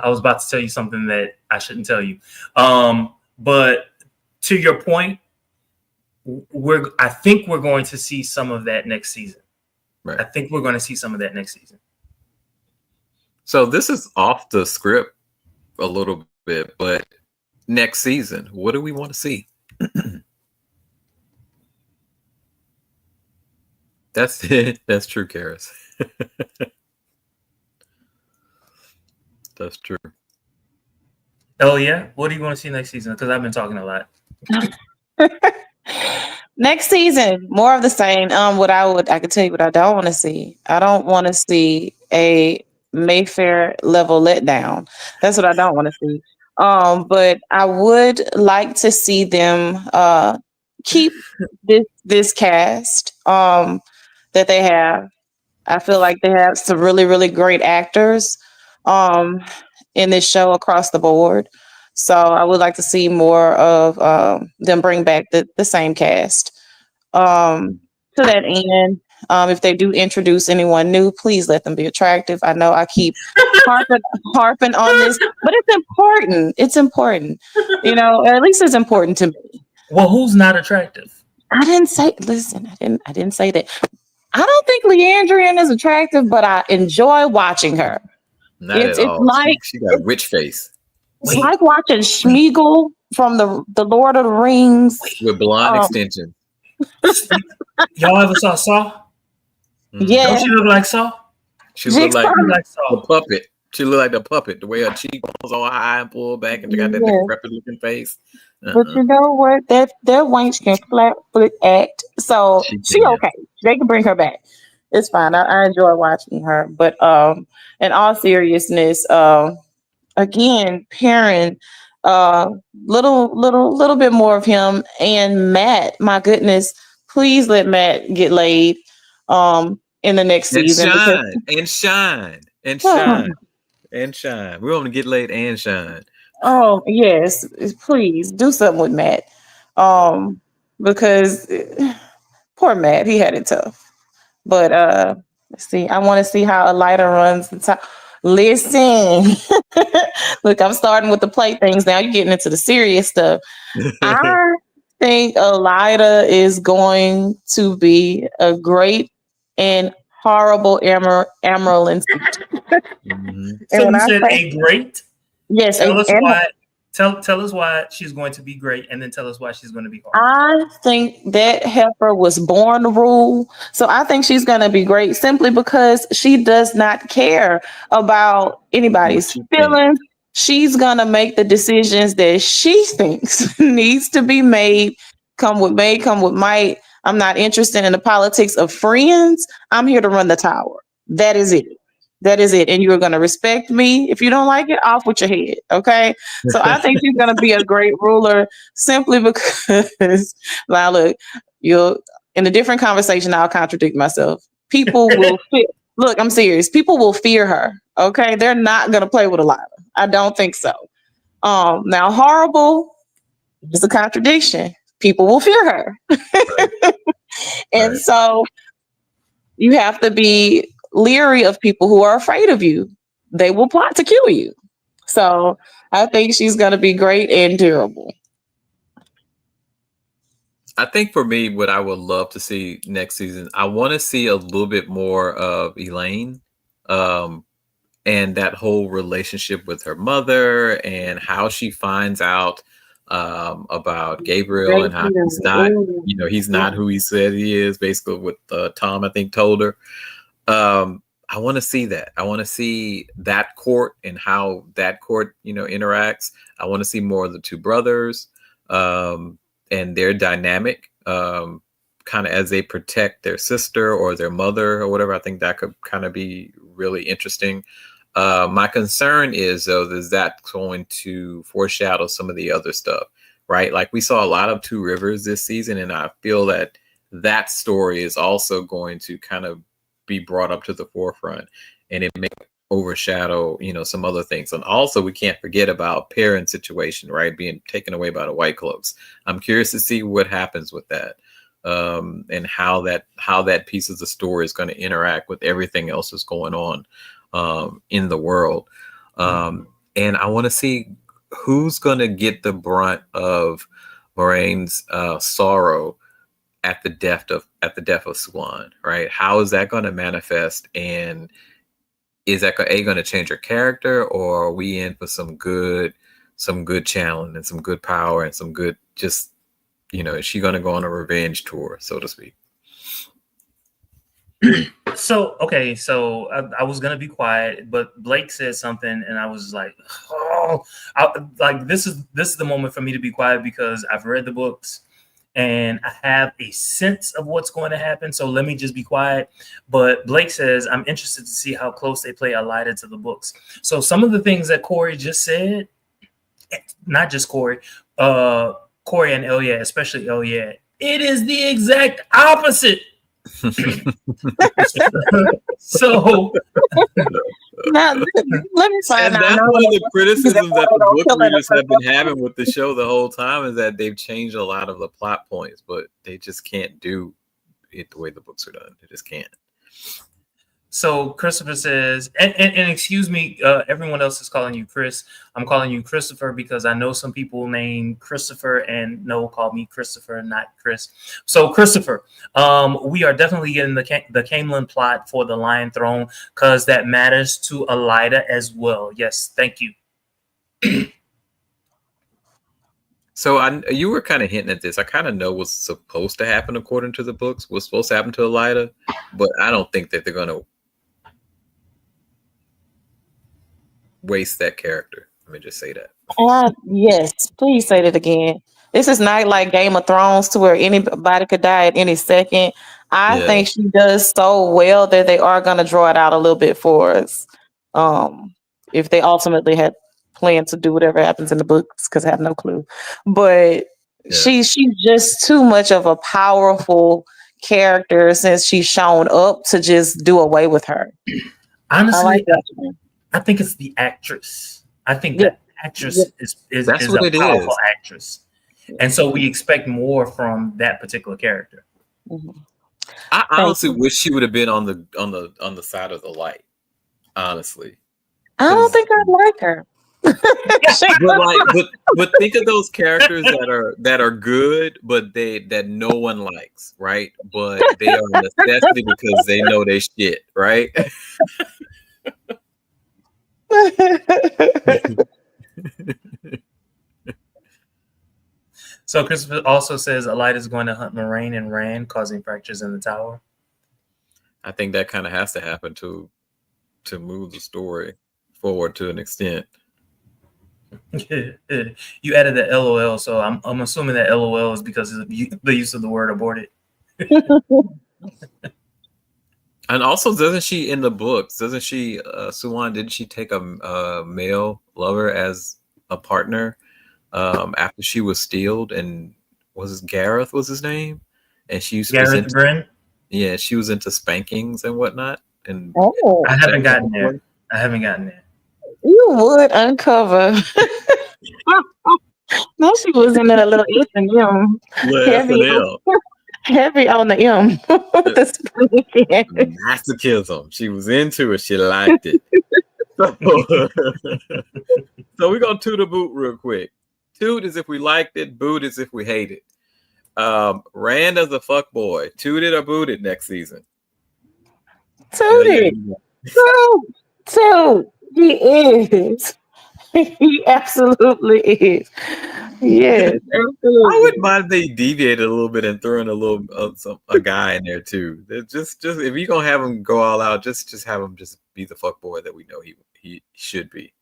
was about to tell you something that I shouldn't tell you, but to your point, I think we're going to see some of that next season. Right. I think we're going to see some of that next season. So this is off the script a little bit, but next season, what do we want to see? That's true, Karis. That's true. Oh yeah, what do you want to see next season? Because I've been talking a lot. Next season, more of the same. I could tell you what I don't want to see. I don't want to see a Mayfair level letdown. That's what I don't want to see. But I would like to see them keep this cast that they have. I feel like they have some really, really great actors in this show across the board. So I would like to see more of them bring back the same cast. To that end, if they do introduce anyone new, please let them be attractive. I know I keep harping on this, but it's important. It's important. At least it's important to me. Well, who's not attractive? I didn't say that. I don't think Leandrian is attractive, but I enjoy watching her. Not at all. Like she got a witch face. It's like watching Schmeagol from the Lord of the Rings with blonde extensions. Y'all ever saw Saw? Yeah. Don't she look like Saw? She looked like the puppet. She looked like the puppet. The way her cheekbones all high and pulled back, and she got that decrepit looking face. But you know what? That wench can flat foot act. So she okay. They can bring her back. It's fine. I enjoy watching her. But in all seriousness, again, Perrin, little bit more of him, and Matt. My goodness, please let Matt get laid in the next season. And shine. And shine. We want to get laid and shine. Oh yes, please do something with Matt. Because poor Matt, he had it tough. But let's see. I want to see how Elida runs the top. Listen, look, I'm starting with the playthings now. You're getting into the serious stuff. I think Elida is going to be a great and horrible Amaryllin. Mhm. And So when you I said say a great. yes, Tell us why. Tell us why she's going to be great, and then tell us why she's going to be horrible. I think that heifer was born to rule. So I think she's going to be great simply because she does not care about What anybody's you think? feelings. She's going to make the decisions that she thinks needs to be made. Come with may, come with might. I'm not interested in the politics of friends. I'm here to run the tower. That is it. That is it. And you're going to respect me. If you don't like it, off with your head. Okay. So I think she's going to be a great ruler simply because now look, you'll in a different conversation, I'll contradict myself. People will look, I'm serious. People will fear her. Okay. They're not going to play with Elida. I don't think so. Now horrible is a contradiction. People will fear her. And Right. so you have to be leery of people who are afraid of you. They will plot to kill you. So I think she's going to be great and terrible. I think for me, what I would love to see next season, I want to see a little bit more of Elaine, and that whole relationship with her mother and how she finds out about Gabriel and how he's not, he's not who he said he is. Basically, what Tom I think told her. I want to see that. I want to see that court and how that court, interacts. I want to see more of the two brothers. And their dynamic, kind of as they protect their sister or their mother or whatever. I think that could kind of be really interesting. My concern is, though, is that going to foreshadow some of the other stuff, right? Like we saw a lot of Two Rivers this season, and I feel that that story is also going to kind of be brought up to the forefront, and it may overshadow, some other things. And also, we can't forget about Perrin's situation, right? Being taken away by the White Cloaks. I'm curious to see what happens with that, and how that piece of the story is going to interact with everything else that's going on in the world. And I want to see who's going to get the brunt of Moraine's sorrow at the death of Siuan, right? How is that going to manifest, and is that going to change her character, or are we in for some good challenge and some good power and some good, just, is she going to go on a revenge tour, so to speak? So I was gonna be quiet, but Blake said something, and I was like, this is the moment for me to be quiet because I've read the books and I have a sense of what's going to happen. So let me just be quiet. But Blake says, I'm interested to see how close they play Elida to the books. So some of the things that Corey just said, not just Corey, Corey and Elyad, especially Elyad, it is the exact opposite. So now, let me find and out. that's one of the criticisms that the book readers have been having with the show the whole time, is that they've changed a lot of the plot points, but they just can't do it the way the books are done. They just can't. So Christopher says, and excuse me, everyone else is calling you Chris. I'm calling you Christopher because I know some people named Christopher and no, call me Christopher, not Chris. So Christopher, we are definitely getting the Camelin plot for the Lion Throne because that matters to Elida as well. Yes, thank you. So you were kind of hinting at this. I kind of know what's supposed to happen according to the books. What's supposed to happen to Elida, but I don't think that they're going to waste that character. Let me just say that. Yes, please say that again. This is not like Game of Thrones to where anybody could die at any second. I think she does so well that they are going to draw it out a little bit for us. If they ultimately had planned to do whatever happens in the books, because I have no clue. But she's just too much of a powerful character since she's shown up to just do away with her. Honestly, I think it's the actress. I think the actress is That's a what it powerful is. actress, and so we expect more from that particular character. I honestly wish she would have been on the side of the light. Honestly, I don't think I'd like her. but think of those characters that are good, but that no one likes, right? But they are a necessity because they know they shit, right? So Christopher also says a light is going to hunt Moraine and Rand, causing fractures in the tower. I think that kind of has to happen to move the story forward to an extent. You added the LOL, so I'm assuming that LOL is because of the use of the word aborted. And also, doesn't she in the books? Doesn't she, Siuan? Didn't she take a male lover as a partner after she was stealed? And was it Gareth? Was his name? And she was Gareth Bryn. Yeah, she was into spankings and whatnot. And I haven't gotten there. You would uncover. No, she was in a little S&M. Heavy on the M. Masochism. She was into it. She liked it. So we're going to toot a boot real quick. Toot is if we liked it. Boot is if we hate it. Rand as a fuck boy. Tooted or booted next season? Tooted. Toot. He is. He absolutely is. Yes, absolutely. I wouldn't mind if they deviated a little bit and throw in a little a guy in there too. Just if you're gonna have him go all out, just have him just be the fuck boy that we know he should be.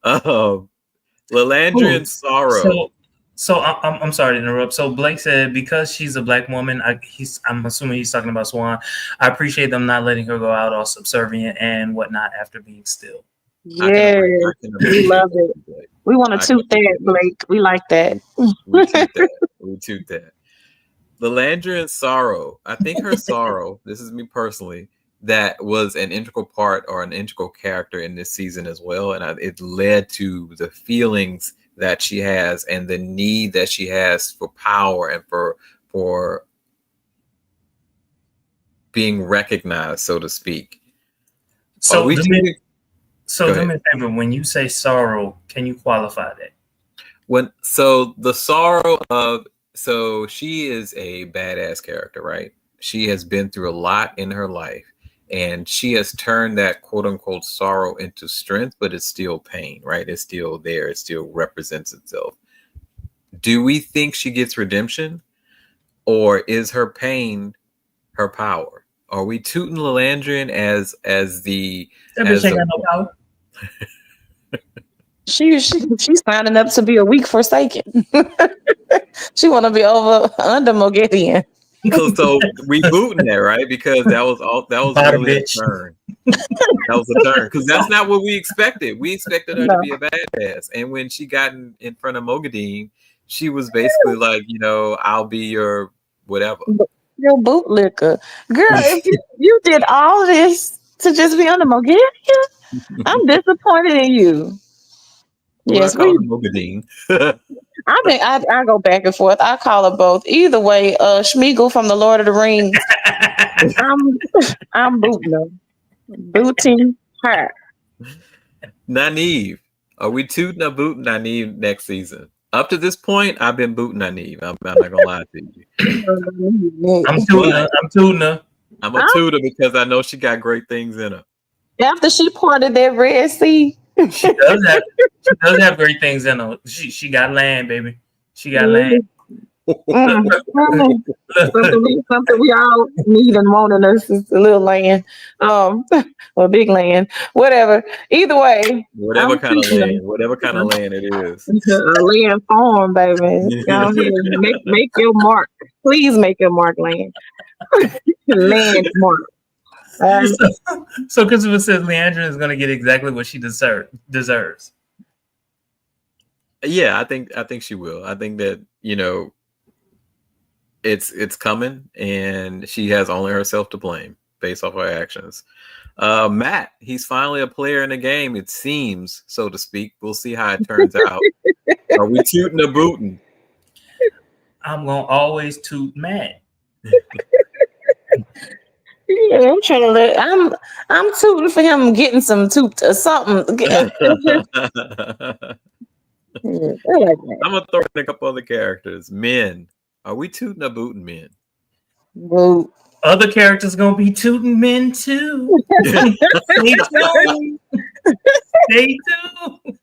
Lalandrian Sorrow. So I'm sorry to interrupt. So Blake said because she's a black woman, I'm assuming he's talking about Siuan. I appreciate them not letting her go out all subservient and whatnot after being still. Yeah, we love it. We want to toot that, Blake. We like that. We toot that. Lalandrian Sorrow. I think her sorrow, this is me personally, that was an integral part or an integral character in this season as well. And it led to the feelings that she has and the need that she has for power and for being recognized, so to speak. So do me a favor, when you say sorrow, can you qualify that? The sorrow of, so she is a badass character, right? She has been through a lot in her life, and she has turned that quote unquote sorrow into strength, but it's still pain, right? It's still there. It still represents itself. Do we think she gets redemption, or is her pain her power? Are we tooting Lalandrian as the power? She's signing up to be a weak Forsaken. She want to be under Moghedien. So we booting that, right? Because that was really a turn. That was a turn because that's not what we expected. We expected her to be a badass, and when she got in front of Moghedien, she was basically like, I'll be your whatever. Your bootlicker, girl. If you did all this to just be under Moghedien, I'm disappointed in you. Yes, I call her Moghedien. I go back and forth. I call her both. Either way, Schmeagol from the Lord of the Rings. I'm booting her. Nynaeve. Are we tooting or booting Nynaeve next season? Up to this point, I've been booting Nynaeve. I'm not gonna lie to you. I'm tooting her. I'm a tutor because I know she got great things in her. After she parted that Red Sea. She does have great things in her. She got land, baby. She got land. Something we all need and want in us is a little land, or big land, whatever. Either way, whatever kind of land it is, a land farm, baby. Go ahead, make your mark. Please make your mark, land. Land mark. So Christopher says Leandra is going to get exactly what she deserves. Yeah, I think she will. I think that it's coming, and she has only herself to blame based off her actions. Matt, he's finally a player in the game, it seems, so to speak. We'll see how it turns out. Are we tooting or booting? I'm gonna always toot Matt. Yeah, I'm trying to let. I'm tooting for him getting some toot or something. Yeah, I like that. I'm gonna throw in a couple other characters. Men, are we tooting or booting men? Boo. Other characters gonna be tooting men too. Stay tuned. Stay tuned.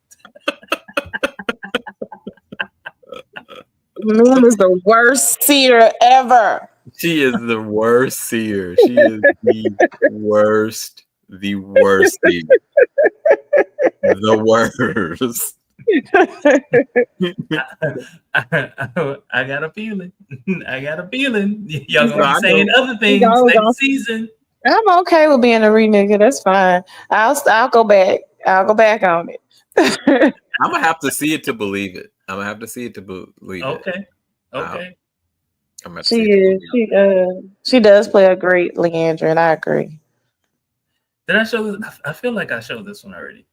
Mom is the worst seer ever. She is the worst seer. She is the worst seer. The worst. I got a feeling. I got a feeling. Y'all gonna I be saying other things next season. I'm okay with being a renegger. That's fine. I'll go back. I'll go back on it. I'm gonna have to see it to believe it. I'm gonna have to see it to believe Okay. it. Okay. I'm gonna She is. She does play a great Leandra, and I agree. Did I show this? I feel like I showed this one already.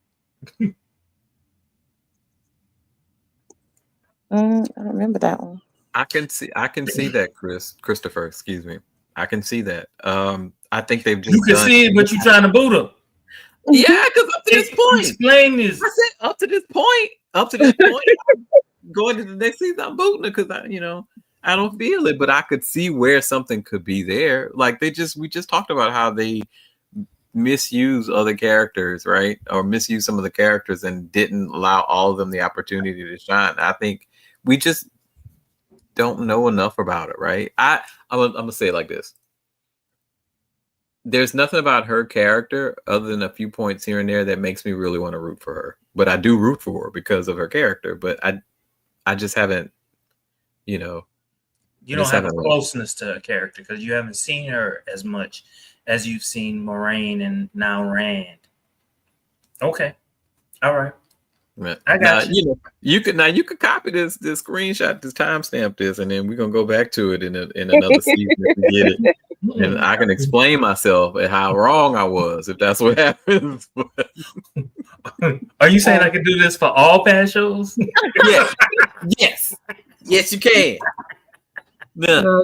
I don't remember that one. I can see that, Christopher, excuse me. I can see that. I think they've just You can see it, but you're trying to boot them. Yeah, because up to this point. Explain this. I said up to this point, going to the next season, I'm booting it because I don't feel it, but I could see where something could be there. Like we just talked about how they misuse other characters, right? Or misuse some of the characters and didn't allow all of them the opportunity to shine. I think we just don't know enough about it, right? I'm gonna say it like this. There's nothing about her character other than a few points here and there that makes me really want to root for her. But I do root for her because of her character. But I just haven't, You don't have a closeness to a character because you haven't seen her as much as you've seen Moraine and now Rand. Okay. All right. I got you. You could copy this screenshot, this timestamp this, and then we're gonna go back to it in another season if we get it. And I can explain myself and how wrong I was if that's what happens. Are you saying I can do this for all past shows? Yes, you can. Now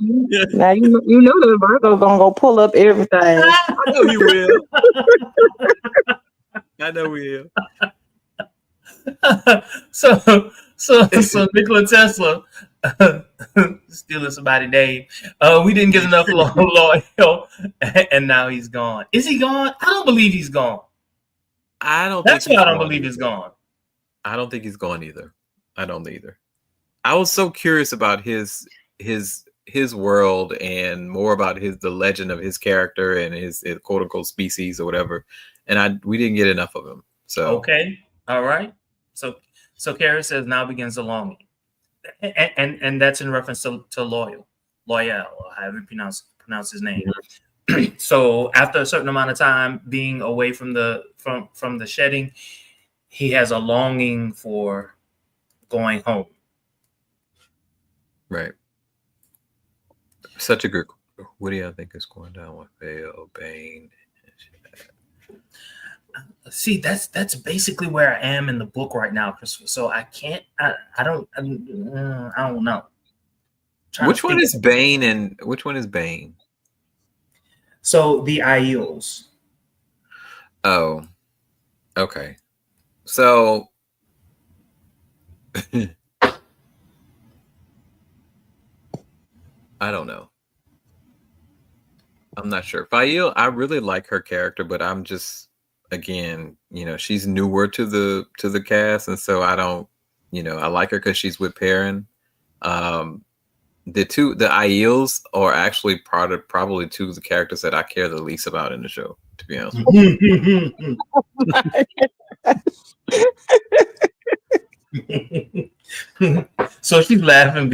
you know the Virgo's gonna go pull up everything. I know he will. I know he will. So Nikola Tesla stealing somebody's name. We didn't get enough loyal, and now he's gone. Is he gone? I don't believe he's gone. I don't believe he's gone. I don't think he's gone either. I don't either. I was so curious about his world and more about the legend of his character and his quote unquote species or whatever. And we didn't get enough of him. So okay, all right. So Kara says now begins the longing, and that's in reference to Loyal, or however you pronounce his name. Mm-hmm. So after a certain amount of time being away from the shedding, he has a longing for going home. Right. Such a good. What do you think is going down with Vale, Bane? See, that's basically where I am in the book right now, Christopher. So I can't. I don't know. Which one is Bane and which one is Bane? So the Aiels. Oh, okay. So I don't know. I'm not sure. Fail, I really like her character, but I'm just, again, she's newer to the cast, and so I don't, I like her because she's with Perrin. The Aiels are actually probably two of the characters that I care the least about in the show, to be honest. So she's laughing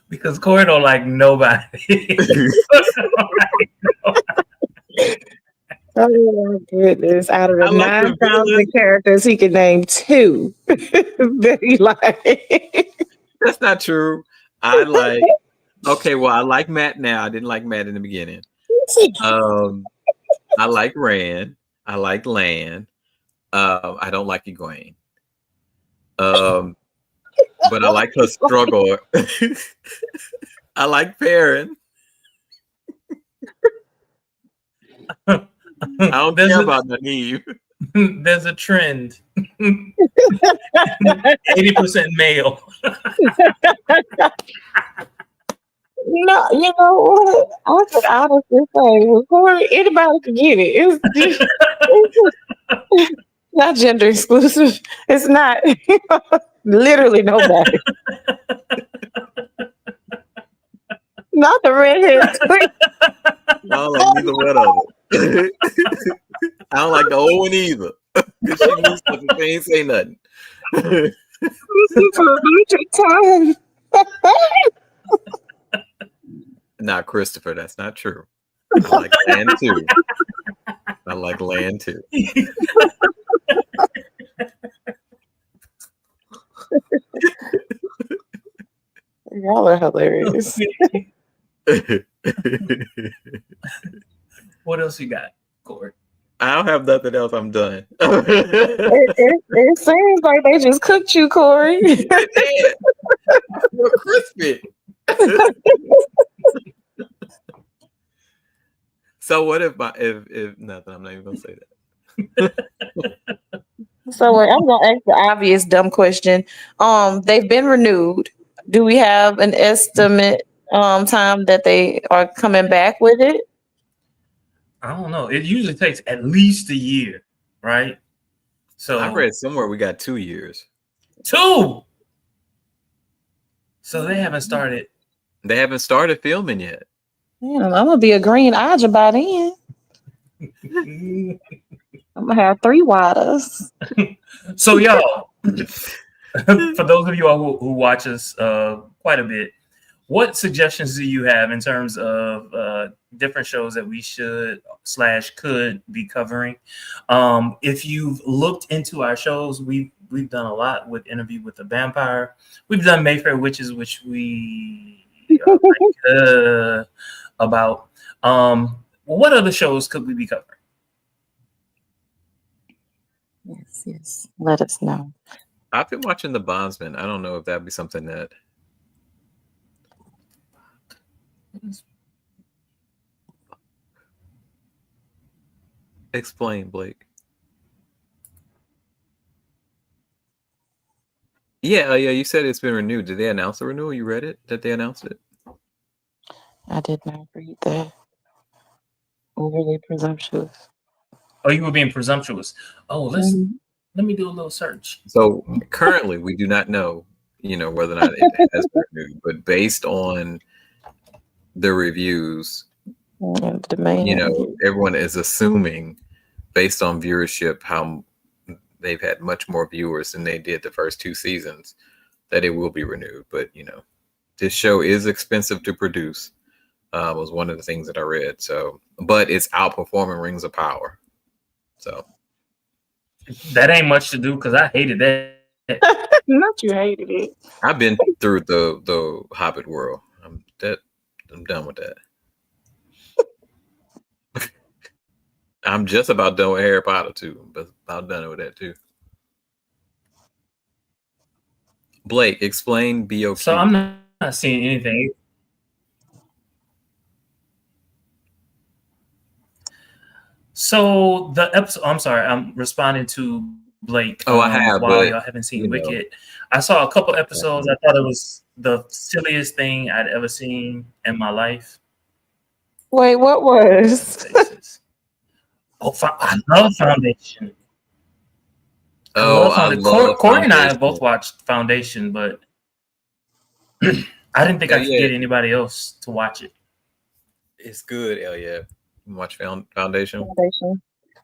because Corey don't like nobody. Oh my goodness! Out of the 9,000 characters, he could name 2 that he likes. That's not true. I like Matt now. I didn't like Matt in the beginning. I like Rand. I like Lan. I don't like Egwene. But I like her struggle. I like Perrin. I don't care about Nynaeve. There's a trend. 80% male. No, you know what? I could honestly say, well, Corey, anybody can get it. It's not gender exclusive. It's not literally nobody. Not the redhead. I don't like neither one of them. I don't like the old one either. Because she knew stuff and she ain't say nothing. For a bunch of time. Not Christopher, that's not true. I like Land too. I like Land too. Y'all are hilarious. What else you got, Corey? I don't have nothing else. I'm done. It seems like they just cooked you, Corey. You're crispy. So what if nothing? I'm not even gonna say that. So I'm gonna ask the obvious dumb question. They've been renewed. Do we have an estimate time that they are coming back with it? I don't know. It usually takes at least a year, right? So I read somewhere we got 2 years. 2. So they haven't started. They haven't started filming yet. Damn, I'm gonna be a green Aja by then. I'm gonna have 3 waters. So y'all, for those of you all who watch us quite a bit, what suggestions do you have in terms of different shows that we should/could be covering? If you've looked into our shows, we've done a lot with Interview with the Vampire. We've done Mayfair Witches, which we about. What other shows could we be covering? Yes. Let us know. I've been watching The Bondsman. I don't know if that'd be something that. Explain, Blake. Yeah, you said it's been renewed. Did they announce the renewal? You read it? That they announced it? I did not read that. Overly presumptuous. Oh, you were being presumptuous. Oh, let me do a little search. So currently, we do not know, whether or not it has been renewed, but based on the reviews, everyone is assuming, based on viewership, how they've had much more viewers than they did the first 2 seasons, that it will be renewed. But this show is expensive to produce. Was one of the things that I read. So, but it's outperforming Rings of Power. So that ain't much to do because I hated that. Not you hated it. I've been through the Hobbit world. I'm done with that. I'm just about done with Harry Potter too, but about done with that too. Blake, explain BOQ. So I'm not seeing anything. So the episode, I'm sorry, I'm responding to Blake. Oh, I have. While y'all haven't seen Wicked, I saw a couple episodes. I thought it was the silliest thing I'd ever seen in my life. Wait, what was? I love Foundation. I love Corey and I have both watched Foundation, but I didn't think I could get anybody else to watch it. It's good, Elliot. Watch Foundation.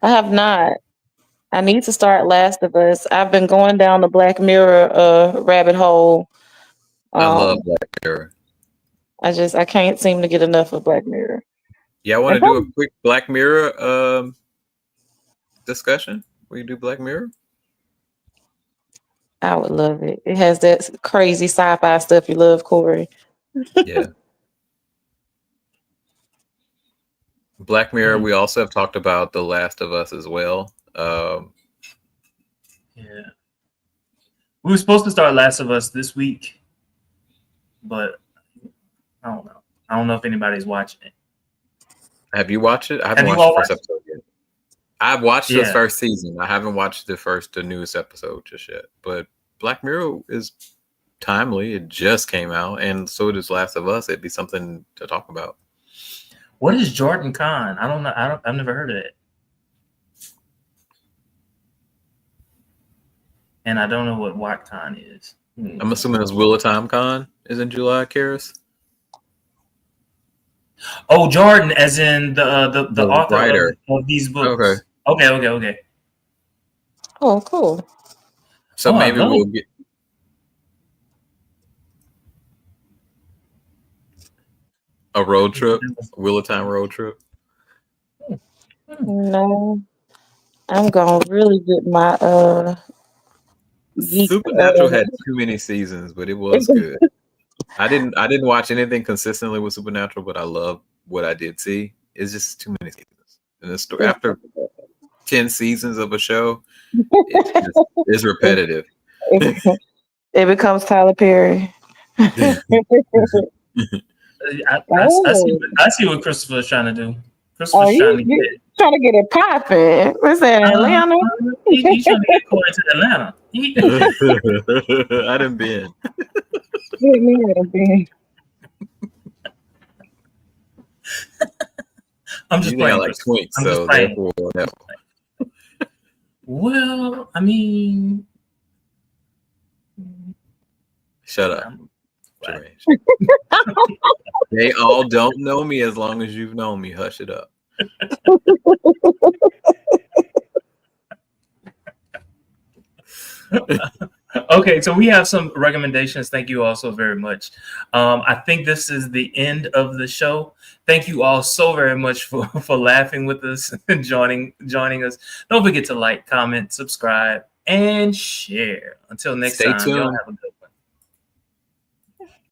I have not. I need to start Last of Us. I've been going down the Black Mirror rabbit hole. I love Black Mirror. I can't seem to get enough of Black Mirror. Yeah, I want to do a quick Black Mirror discussion. Will you do Black Mirror? I would love it. It has that crazy sci-fi stuff you love, Corey. Yeah. Black Mirror. We also have talked about The Last of Us as well. Yeah, we were supposed to start Last of Us this week, but I don't know. I don't know if anybody's watching it. Have you watched it? I haven't Have you watched all the first watched episode yet. I've watched the Yeah. first season. I haven't watched the newest episode just yet. But Black Mirror is timely. It just came out, and so does Last of Us. It'd be something to talk about. What is Jordan Khan? I don't know. I've never heard of it, and I don't know what Wat Khan is. I'm assuming it's Wheel of Time Con is in July, Karis. Oh, Jordan, as in the author writer of these books. Okay. Oh, cool. So maybe we'll get a road trip, Wheel of Time road trip. No, I'm gonna really get my Supernatural had too many seasons, but it was good. I didn't watch anything consistently with Supernatural, but I love what I did see. It's just too many seasons. And the story after 10 seasons of a show, it's repetitive. It becomes Tyler Perry. I see what Christopher's trying to do. Christopher's trying to get it popping. What's that, Atlanta? He's trying to get Corey to Atlanta. I done been. I'm just playing. I like twinks, so therefore, no. Well, I mean, shut up. They all don't know me as long as you've known me. Hush it up. Okay, so we have some recommendations. Thank you all so very much. I think this is the end of the show. Thank you all so very much for laughing with us and joining us. Don't forget to like, comment, subscribe, and share. Until next time, y'all have a good one.